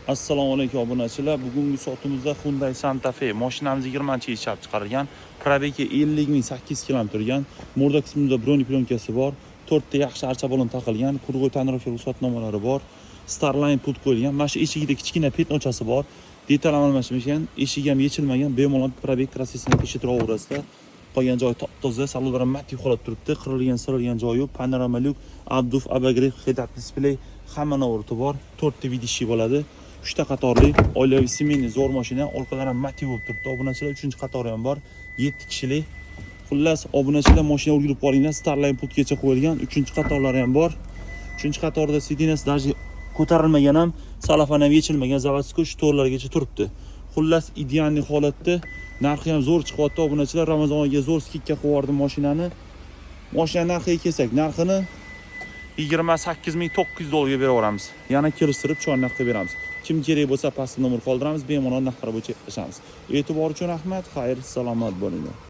Assalomu alaykum obunachilar. Bugungi sotimizda Hyundai Santa Fe mashinamiz 20-yil ishlab chiqarilgan. Probegi 50.008 km turgan. Mo'rda qismida broni plyonкасы bor. 4 ta yaxshi archa balon taqilgan. Kurg'oy tonirovka ruxsatnomalari bor. Starline put qo'yilgan. Mana shu eshigida kichkina petnochasi bor. Detal almashmagan, eshigi ham yechilmagan. Bemalol probeg krossesini peshi turaverasizlar. Qolgan joy top-toza, salonlar ham matib holat turibdi. Qirilgan joyi yo'q. Panorama lyuk, abduf, abagrev, head-up display, hamma navrati bor. 4 ta vidishi bo'ladi. 3 ta qatorli oilaviy semenniy zo'r mashina, orqalari ham motiv bo'lib turibdi. Obunachilar 3-qatori ham bor. 7 kishilik. Xullas, obunachilar mashina o'rgilib qolinglar. Starline putgacha qo'yilgan. 3-qatorlari ham bor. 3-qatorda sidinasi даже ko'tarilmagan ham, salafan ham yechilmagan, заводской shtorlargacha turibdi. Xullas, ideal holatda, narxi ham zo'r chiqyapti. Obunachilar Ramazon oyiga zo'r skidga qo'yardim mashinani. Mashina narxiga kelsak, narxini 28.900 dollarga beraveramiz. Yana kelishtirib chornaq qilib beramiz. Kim kerak bo'lsa pastda nomer qoldiramiz, bemalol narxlar bo'yicha ishlashamiz. E'tibor uchun rahmat, xayr, salomat bo'linglar.